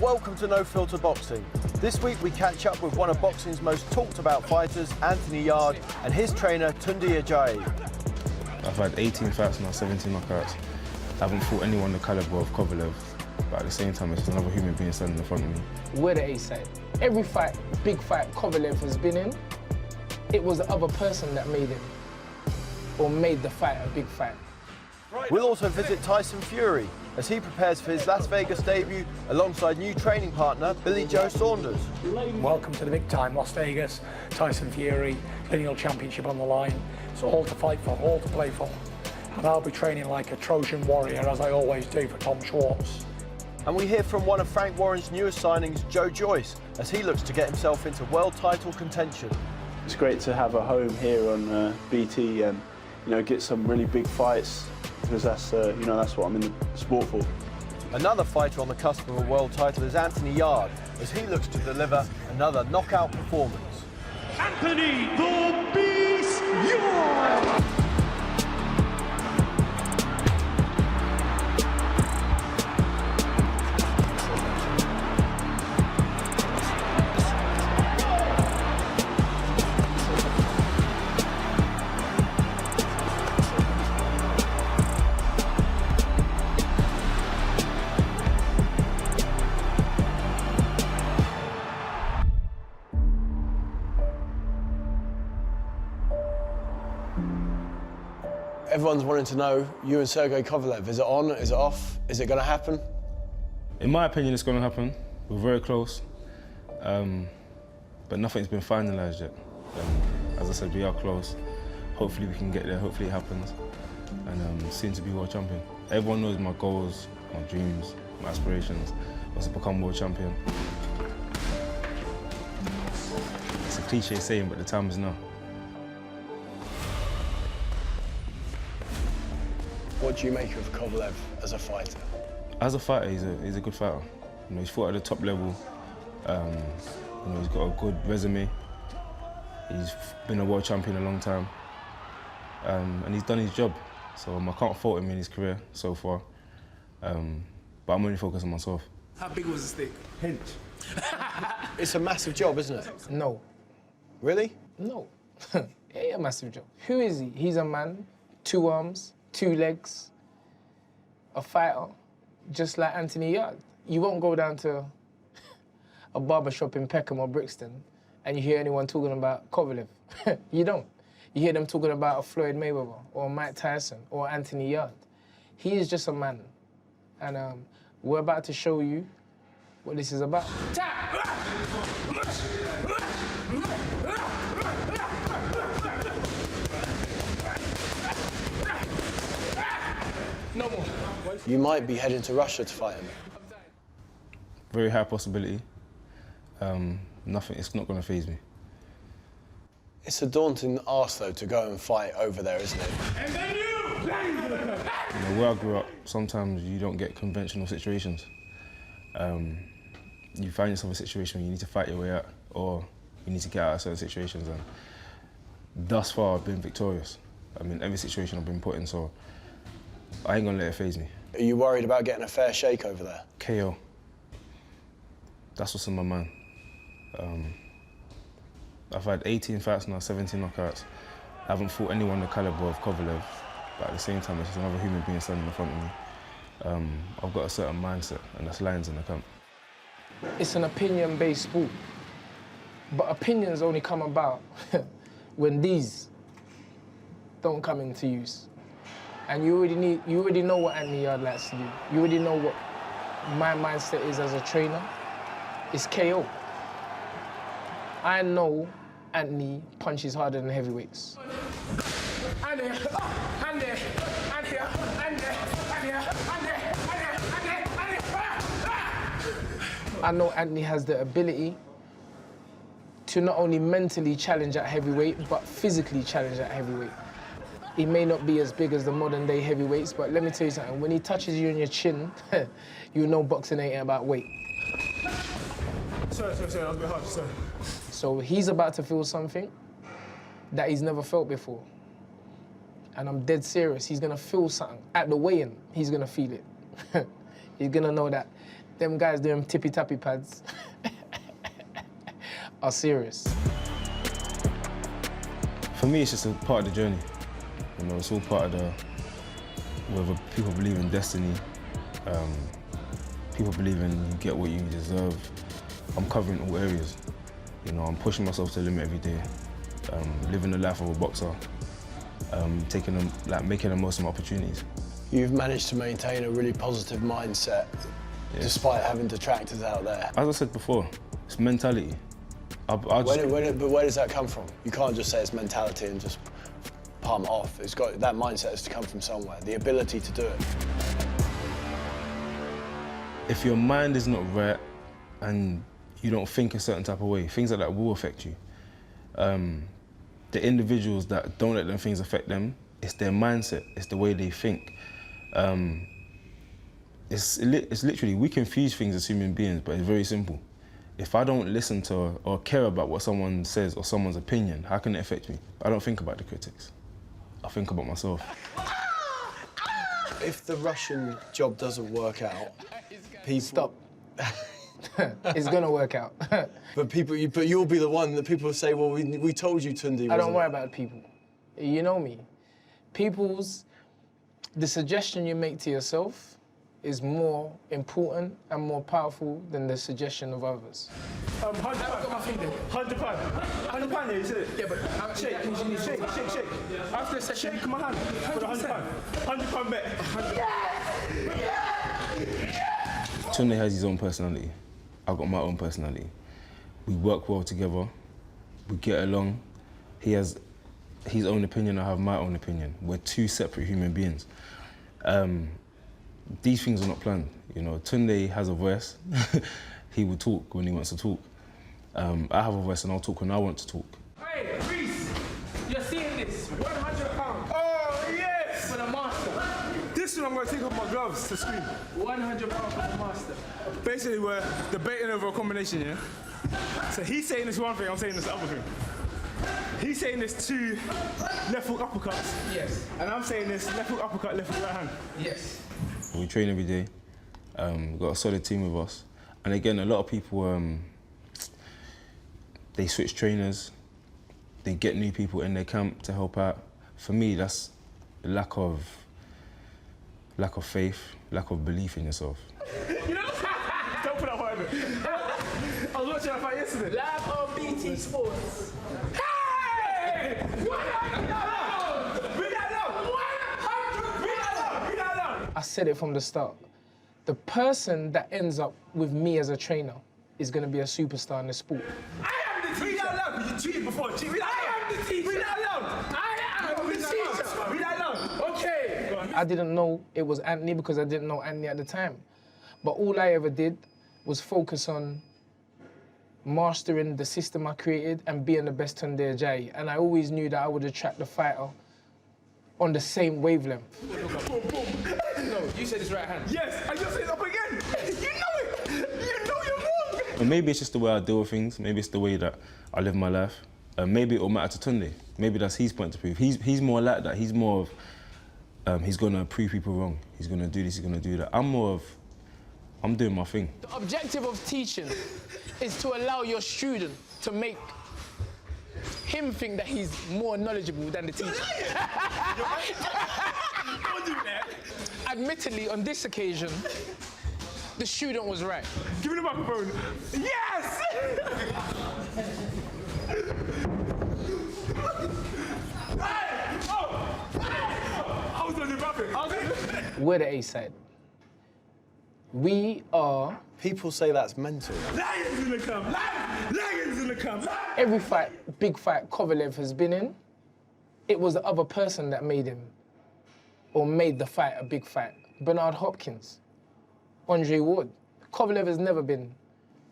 Welcome to No Filter Boxing. This week we catch up with one of boxing's most talked about fighters, Anthony Yarde, and his trainer, Tunde Ajayi. I've had 18 fights now, 17 knockouts. I haven't fought anyone the calibre of Kovalev, but at the same time, it's another human being standing in front of me. We're the A-side. Every fight, big fight Kovalev has been in, it was the other person that made it, or made the fight a big fight. We'll also visit Tyson Fury as he prepares for his Las Vegas debut alongside new training partner Billy Joe Saunders. Welcome to the big time, Las Vegas, Tyson Fury, lineal championship on the line. It's all to fight for, all to play for. And I'll be training like a Trojan warrior, as I always do, for Tom Schwartz. And we hear from one of Frank Warren's newest signings, Joyce, as he looks to get himself into world title contention. It's great to have a home here on BT and get some really big fights, because that's that's what I'm in the sport for. Another fighter on the cusp of a world title is Anthony Yarde, as he looks to deliver another knockout performance. Anthony the Beast Yarde! Everyone's wanting to know, you and Sergey Kovalev, is it on, is it off, is it going to happen? In my opinion, it's going to happen. We're very close, but nothing's been finalised yet. As I said, we are close. Hopefully we can get there, hopefully it happens, and soon to be world champion. Everyone knows my goals, my dreams, my aspirations was to become world champion. It's a cliche saying, but the time is now. What do you make of Kovalev as a fighter? As a fighter, he's a good fighter. He's fought at the top level. He's got a good resume. He's been a world champion a long time, and he's done his job. So I can't fault him in his career so far. But I'm only focused on myself. How big was the stick? Hint. It's a massive job, isn't it? No. Really? No. It ain't a massive job. Who is he? He's a man, 2 arms, 2 legs, a fighter, just like Anthony Yarde. You won't go down to a barber shop in Peckham or Brixton and you hear anyone talking about Kovalev. You don't. You hear them talking about a Floyd Mayweather or Mike Tyson or Anthony Yarde. He is just a man. And we're about to show you what this is about. No more. You might be heading to Russia to fight him. Very high possibility. It's not going to faze me. It's a daunting ask, though, to go and fight over there, isn't it? And then you! Where I grew up, sometimes you don't get conventional situations. You find yourself in a situation where you need to fight your way out, or you need to get out of certain situations, and thus far I've been victorious. Every situation I've been put in, so I ain't gonna let it faze me. Are you worried about getting a fair shake over there? KO. That's what's in my mind. I've had 18 fights now, 17 knockouts. I haven't fought anyone the calibre of Kovalev, but at the same time, it's just another human being standing in front of me. I've got a certain mindset, and that's lions in the camp. It's an opinion-based sport, but opinions only come about when these don't come into use. And you already know what Anthony Yarde likes to do. You already know what my mindset is as a trainer. It's KO. I know Anthony punches harder than heavyweights. I know Anthony has the ability to not only mentally challenge at heavyweight, but physically challenge at heavyweight. He may not be as big as the modern day heavyweights, but let me tell you something, when he touches you on your chin, you know boxing ain't about weight. Sorry, that was a bit harsh, sorry. So he's about to feel something that he's never felt before. And I'm dead serious, he's gonna feel something. At the weigh-in, he's gonna feel it. He's gonna know that them guys doing tippy-tappy pads are serious. For me, it's just a part of the journey. You know, it's all part of the, whether people believe in destiny, people believe in you get what you deserve. I'm covering all areas. You know, I'm pushing myself to the limit every day, living the life of a boxer, making the most of my opportunities. You've managed to maintain a really positive mindset, despite having detractors out there. As I said before, it's mentality. But where does that come from? You can't just say it's mentality and just palm it off. It's got, that mindset has to come from somewhere, the ability to do it. If your mind is not right and you don't think a certain type of way, things like that will affect you. The individuals that don't let them things affect them, it's their mindset, it's the way they think. It's literally, we confuse things as human beings, but it's very simple. If I don't listen to or care about what someone says or someone's opinion, how can it affect me? I don't think about the critics. I think about myself. If the Russian job doesn't work out, people... Stop. It's gonna work out. But you'll be the one that people say, well, we told you, Tunde. I don't worry about people. You know me. The suggestion you make to yourself is more important and more powerful than the suggestion of others. £100. £100, you said it? Yeah, but shake. After a session, shake my hand for the £100. £100 bet. Tunde has his own personality. I've got my own personality. We work well together. We get along. He has his own opinion, I have my own opinion. We're two separate human beings. These things are not planned. You know, Tunde has a voice. He will talk when he wants to talk. I have a voice and I'll talk when I want to talk. Hey, Reese, you're seeing this, £100. Oh, yes! For the master. This one I'm going to take off my gloves to scream. £100 for the master. Basically, we're debating over a combination, yeah? So he's saying this one thing, I'm saying this other thing. He's saying this two left hook uppercuts. Yes. And I'm saying this left hook uppercut, left hook right hand. Yes. We train every day. We've got a solid team with us. And again, a lot of people, they switch trainers. They get new people in their camp to help out. For me, that's lack of faith, lack of belief in yourself. You know, don't put that word in it. I was watching that fight yesterday. Live on BT Sports. Hey! Bring that down! I said it from the start. The person that ends up with me as a trainer is going to be a superstar in the sport. I am the teacher! Read that loud, because you cheated before. I am the teacher! Read that loud! I am the teacher! Read that loud! Okay! I didn't know it was Anthony because I didn't know Anthony at the time. But all I ever did was focus on mastering the system I created and being the best Tunde Ajayi. And I always knew that I would attract the fighter on the same wavelength. Boom, boom. No, you said it's right hand. Yes, I just said it up again. You know it. You know you're wrong. And maybe it's just the way I deal with things. Maybe it's the way that I live my life. Maybe it'll matter to Tunde. Maybe that's his point to prove. He's more like that. He's more of, he's gonna prove people wrong. He's gonna do this, he's gonna do that. I'm more of, I'm doing my thing. The objective of teaching is to allow your student to make him think that he's more knowledgeable than the teacher. Don't do that. Admittedly, on this occasion, the student was right. Give me the microphone. Yes! I was gonna do nothing. We're the A side. We are... People say that's mental. Lions in the camp. Lions in the camp. Every fight, big fight Kovalev has been in, it was the other person that made him, or made the fight a big fight. Bernard Hopkins, Andre Ward. Kovalev has never been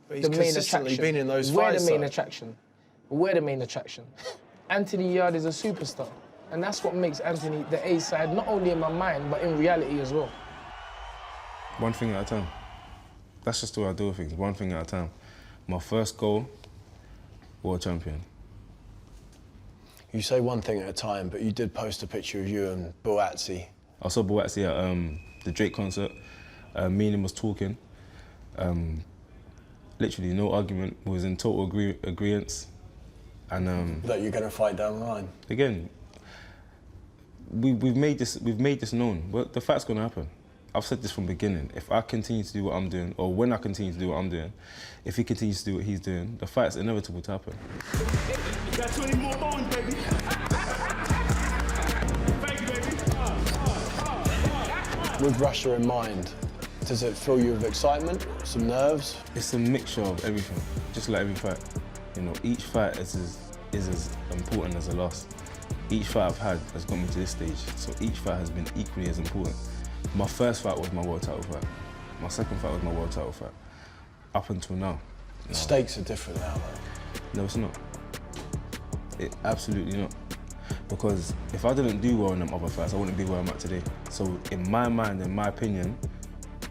But he's the main consistently attraction. been in those We're fights, the main though. attraction. We're the main attraction. Anthony Yarde is a superstar. And that's what makes Anthony the A side, not only in my mind, but in reality as well. One thing at a time. That's just the way I do things, one thing at a time. My first goal, world champion. You say one thing at a time, but you did post a picture of you and Boatsi. I saw Boatsi at the Drake concert. Me and him was talking. Literally no argument. We was in total agreement. And that you're going to fight down the line. Again, we've made this known. Well, the fight's going to happen. I've said this from the beginning. If I continue to do what I'm doing, or when I continue to do what I'm doing, if he continues to do what he's doing, the fight's inevitable to happen. You got 20 more bones, baby. Thank you, baby. With Russia in mind, does it fill you with excitement, some nerves? It's a mixture of everything, just like every fight. You know, each fight is as important as the last. Each fight I've had has got me to this stage, so each fight has been equally as important. My first fight was my world title fight. My second fight was my world title fight. Up until now. The stakes are different now, though. No, it's not. Absolutely not. Because if I didn't do well in them other fights, I wouldn't be where I'm at today. So in my mind, in my opinion,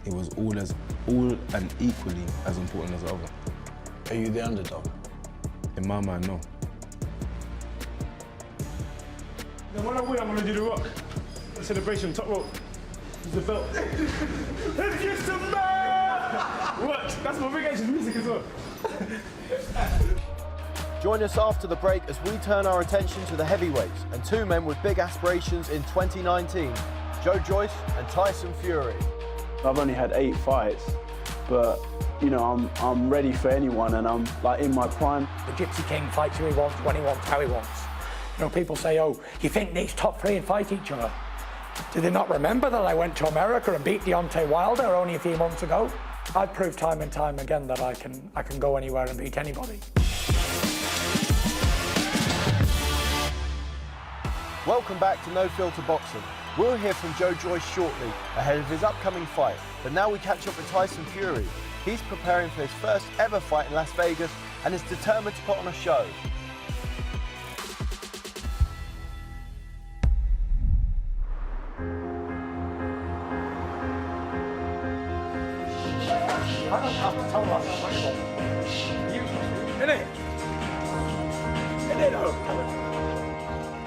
it was all and equally as important as the other. Are you the underdog? In my mind, no. Then when I win, I'm gonna do the rock. The celebration, top rope. Use the belt. Let's get some man! What? That's my big action music as well. Join us after the break as we turn our attention to the heavyweights and two men with big aspirations in 2019, Joyce and Tyson Fury. I've only had 8 fights, but you know, I'm ready for anyone, and I'm like in my prime. The Gypsy King fights who he wants, when he wants, how he wants. You know, people say, oh, you think these top 3 would fight each other? Do they not remember that I went to America and beat Deontay Wilder only a few months ago? I've proved time and time again that I can go anywhere and beat anybody. Welcome back to No Filter Boxing. We'll hear from Joyce shortly, ahead of his upcoming fight. But now we catch up with Tyson Fury. He's preparing for his first ever fight in Las Vegas and is determined to put on a show.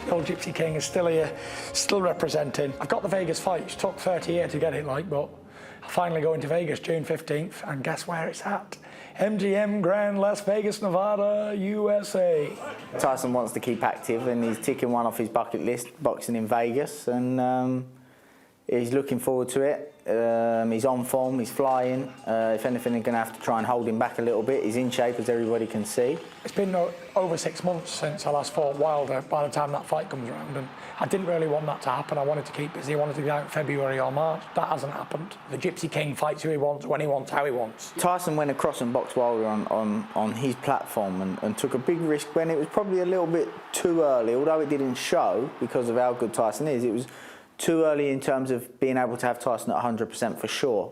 The old Gypsy King is still here, still representing. I've got the Vegas fight. It took 30 years to get it, but I finally go into Vegas June 15th, and guess where it's at? MGM Grand, Las Vegas, Nevada, USA. Tyson wants to keep active, and he's ticking one off his bucket list, boxing in Vegas, and he's looking forward to it. He's on form, he's flying. If anything, they're going to have to try and hold him back a little bit. He's in shape, as everybody can see. It's been over 6 months since I last fought Wilder by the time that fight comes around, and I didn't really want that to happen. I wanted to keep busy. I wanted to get out in February or March. That hasn't happened. The Gypsy King fights who he wants, when he wants, how he wants. Tyson went across and boxed Wilder on his platform and took a big risk when it was probably a little bit too early, although it didn't show because of how good Tyson is. It was too early in terms of being able to have Tyson at 100% for sure.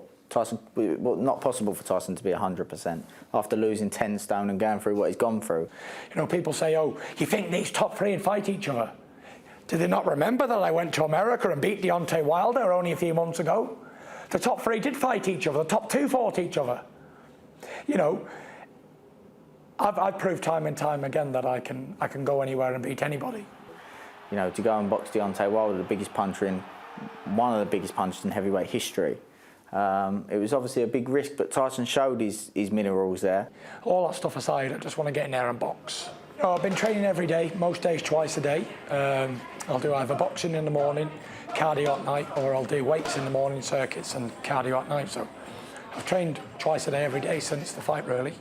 Well, not possible for Tyson to be 100% after losing 10 stone and going through what he's gone through. You know, people say, oh, you think these top 3 would fight each other? Do they not remember that I went to America and beat Deontay Wilder only a few months ago? The top 3 did fight each other. The top 2 fought each other. You know, I've proved time and time again that I can go anywhere and beat anybody. You know, to go and box Deontay Wilder, one of the biggest punchers in heavyweight history. It was obviously a big risk, but Tyson showed his minerals there. All that stuff aside, I just want to get in there and box. You know, I've been training every day, most days twice a day. I'll do either boxing in the morning, cardio at night, or I'll do weights in the morning, circuits, and cardio at night. So I've trained twice a day every day since the fight, really.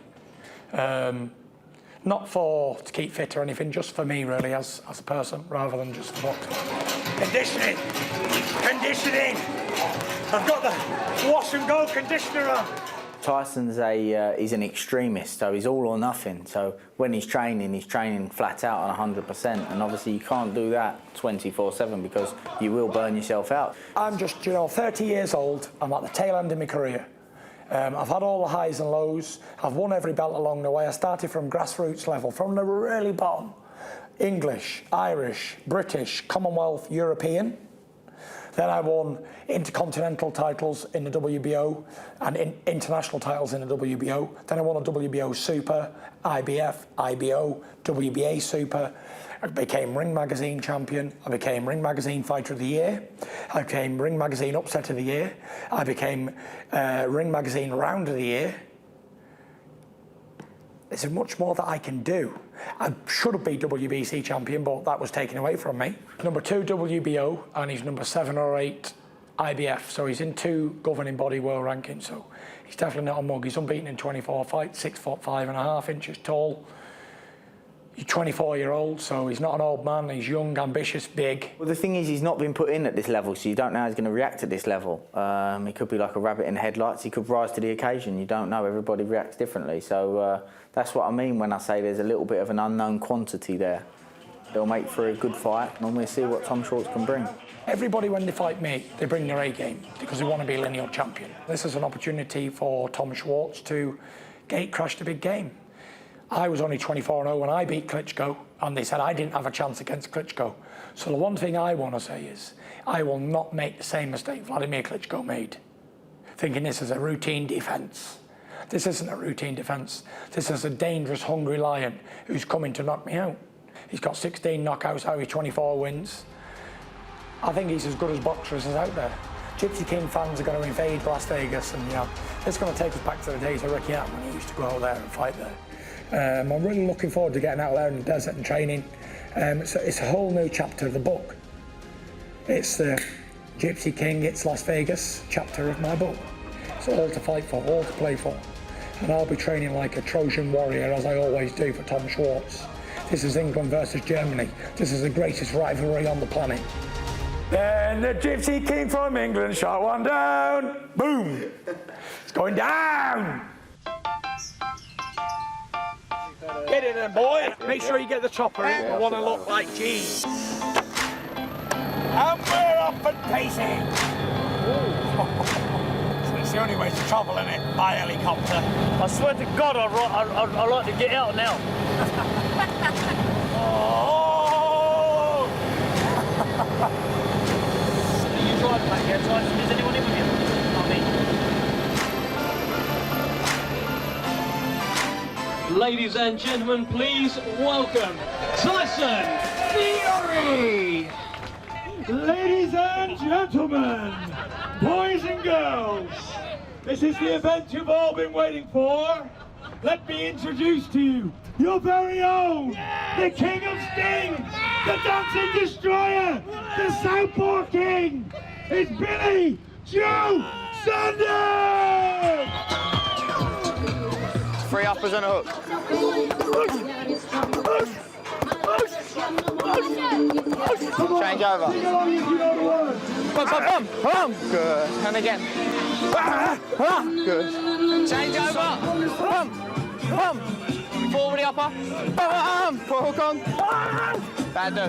Not to keep fit or anything, just for me, really, as a person, rather than just for boxing. Conditioning! Conditioning! I've got the wash and go conditioner on. Tyson's he's an extremist, so he's all or nothing. So when he's training flat out on 100%, and obviously you can't do that 24/7 because you will burn yourself out. I'm just, 30 years old. I'm at the tail end of my career. I've had all the highs and lows. I've won every belt along the way. I started from grassroots level, from the really bottom. English, Irish, British, Commonwealth, European. Then I won intercontinental titles in the WBO and international titles in the WBO. Then I won a WBO Super, IBF, IBO, WBA Super. I became Ring Magazine champion. I became Ring Magazine Fighter of the Year. I became Ring Magazine Upset of the Year. I became Ring Magazine Round of the Year. There's much more that I can do. I should have been WBC champion, but that was taken away from me. Number 2 WBO, and he's number 7 or 8 IBF, so he's in 2 governing body world rankings, so he's definitely not a mug. He's unbeaten in 24 fights, 6'5.5" tall. He's 24-year-old, so he's not an old man. He's young, ambitious, big. Well, the thing is, he's not been put in at this level, so you don't know how he's going to react at this level. He could be like a rabbit in headlights. He could rise to the occasion. You don't know. Everybody reacts differently. So that's what I mean when I say there's a little bit of an unknown quantity there. They'll make for a good fight, and we'll see what Tom Schwartz can bring. Everybody, when they fight me, they bring their A game because they want to be lineal champion. This is an opportunity for Tom Schwartz to gate crash the big game. I was only 24-0 when I beat Klitschko, and they said I didn't have a chance against Klitschko. So the one thing I want to say is, I will not make the same mistake Vladimir Klitschko made, thinking this is a routine defence. This isn't a routine defence. This is a dangerous, hungry lion who's coming to knock me out. He's got 16 knockouts out of 24 wins. I think he's as good as boxers as out there. Gypsy King fans are going to invade Las Vegas, and it's going to take us back to the days of Ricky Hatton when he used to go out there and fight there. I'm really looking forward to getting out there in the desert and training. So it's a whole new chapter of the book. It's the Gypsy King, it's Las Vegas chapter of my book. It's all to fight for, all to play for. And I'll be training like a Trojan warrior, as I always do, for Tom Schwartz. This is England versus Germany. This is the greatest rivalry on the planet. Then the Gypsy King from England shot one down. Boom! It's going down! Get it in, boy. Make sure you get the chopper in. I want to look like G's. And we're off and pacing. So it's the only way to travel, isn't it? By helicopter. I swear to God, I'd like to get out now. Oh! You drive back here, Tyson. Is anyone in with you? Not me. Ladies and gentlemen, please welcome Tyson Fury! Ladies and gentlemen, boys and girls, this is the event you've all been waiting for. Let me introduce to you your very own, the King of Sting, the Dancing Destroyer, the Southpaw King. It's Billy Joe Saunders! 3 uppers and a hook. Change over. Bum. Good. And again. Good. Change over. Bum. Forward the upper. Put hook on. Bad do.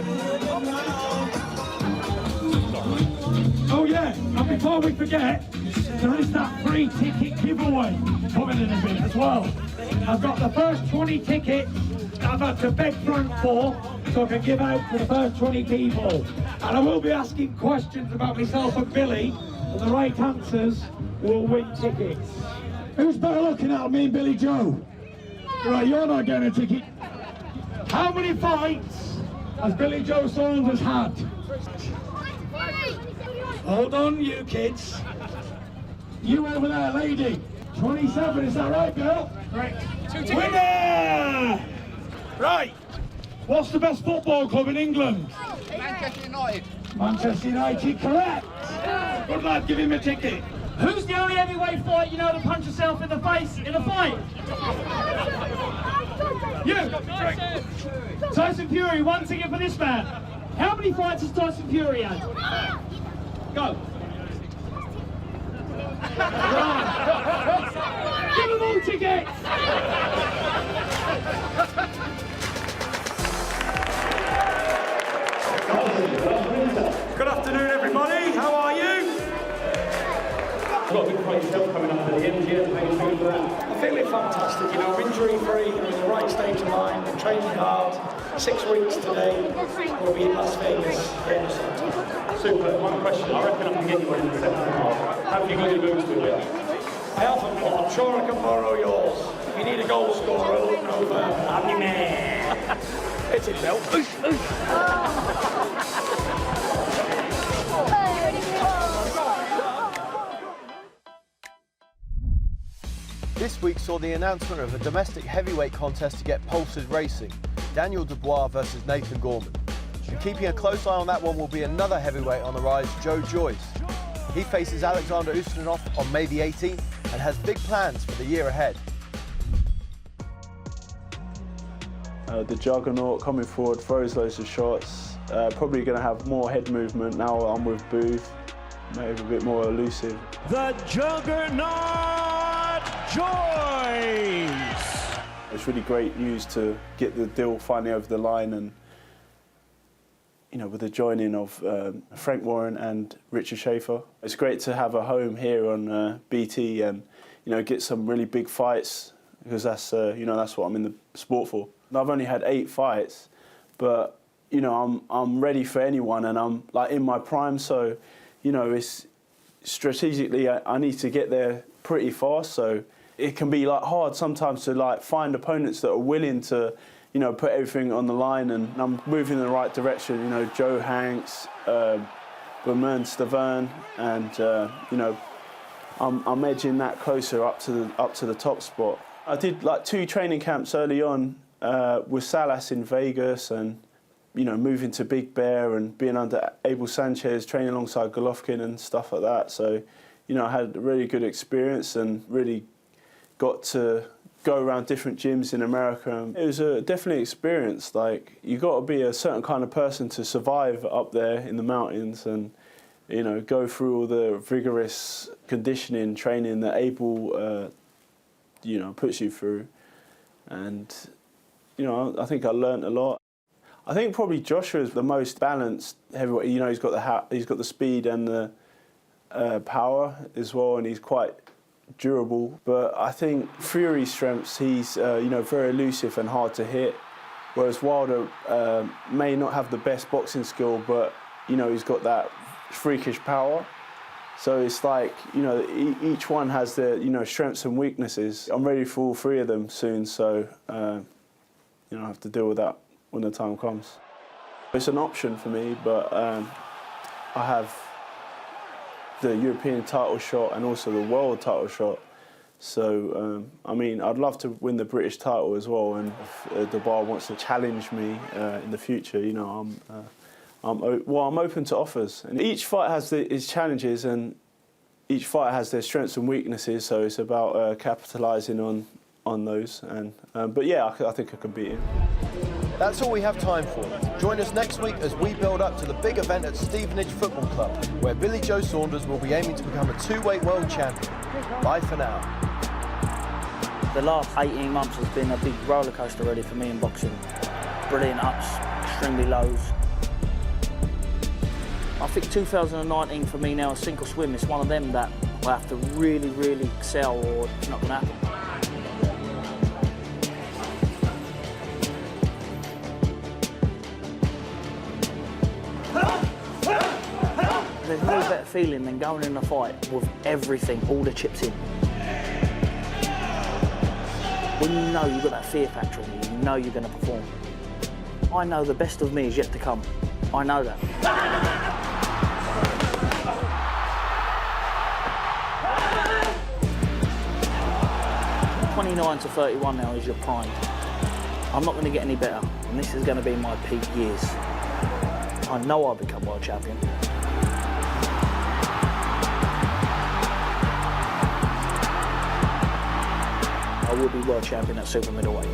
Oh yeah, and before we forget, there is that free ticket giveaway coming in a bit as well. I've got the first 20 tickets I've had to beg Frank for, so I can give out for the first 20 people. And I will be asking questions about myself and Billy, and the right answers will win tickets. Who's better looking at, me and Billy Joe? Right, you're not getting a ticket. How many fights has Billy Joe Saunders had? Hold on, you kids. You over there, lady. 27, is that right, girl? Right. Winner! Right. What's the best football club in England? Manchester United. Manchester United, correct. Good lad, give him a ticket. Who's the only heavyweight fight you know to punch yourself in the face in a fight? You! Tyson Fury, 1 ticket for this man. How many fights has Tyson Fury had? Go. Give them all tickets! Good afternoon, everybody. How are you? I've got a big fight yourself coming up at the end here. How are you feeling for that? I'm feeling fantastic, injury-free, I'm in the right state of mind, I'm training hard. 6 weeks today, we'll be in Las Vegas. Super. One question. I reckon I can get you in the second half. Have you got your moves with you? I haven't, but I'm sure I can borrow yours. If you need a goal scorer, look no further. Happy man. It's in belt. This week saw the announcement of a domestic heavyweight contest to get pulses racing, Daniel Dubois versus Nathan Gorman. And keeping a close eye on that one will be another heavyweight on the rise, Joyce. He faces Alexander Ustinov on May the 18th and has big plans for the year ahead. The juggernaut coming forward, throws loads of shots, probably going to have more head movement now I'm with Booth, maybe a bit more elusive. The juggernaut, Joyce! It's really great news to get the deal finally over the line, and you know, with the joining of Frank Warren and Richard Schaefer. It's great to have a home here on BT and you know, get some really big fights, because that's you know, that's what I'm in the sport for. And I've only had 8 fights, but you know, I'm ready for anyone, and I'm like in my prime, so you know, it's strategically I need to get there pretty fast, so it can be like hard sometimes to like find opponents that are willing to, you know, put everything on the line, and I'm moving in the right direction. You know, Joe Hanks, Berman Stavern, and you know, I'm edging that closer up to the top spot. I did like 2 training camps early on with Salas in Vegas, and you know, moving to Big Bear and being under Abel Sanchez, training alongside Golovkin and stuff like that. So, you know, I had a really good experience and really got to go around different gyms in America. It was a definitely experience. Like, you got to be a certain kind of person to survive up there in the mountains, and you know, go through all the vigorous conditioning training that Abel, you know, puts you through. And you know, I think I learnt a lot. I think probably Joshua is the most balanced heavyweight. You know, he's got the speed and the power as well, and he's quite durable. But I think Fury's strengths, he's you know, very elusive and hard to hit, whereas Wilder may not have the best boxing skill, but you know, he's got that freakish power. So it's like, you know, each one has their, you know, strengths and weaknesses. I'm ready for all 3 of them soon, so you know, I have to deal with that when the time comes. It's an option for me, but I have the European title shot and also the world title shot. So, I mean, I'd love to win the British title as well, and if Dubois wants to challenge me in the future, you know, I'm open to offers. And each fight has its challenges, and each fight has their strengths and weaknesses, so it's about capitalising on those. And but yeah, I think I can beat him. That's all we have time for. Join us next week as we build up to the big event at Stevenage Football Club, where Billy Joe Saunders will be aiming to become a 2-weight world champion. Bye for now. The last 18 months has been a big roller coaster really for me in boxing. Brilliant ups, extremely lows. I think 2019 for me now is sink or swim. It's one of them that I have to really, really excel, or it's not going to happen. There's no better feeling than going in a fight with everything, all the chips in. When you know you've got that fear factor on you, you know you're going to perform. I know the best of me is yet to come. I know that. 29 to 31 now is your prime. I'm not going to get any better, and this is going to be my peak years. I know I'll become world champion. I will be world champion at super middleweight.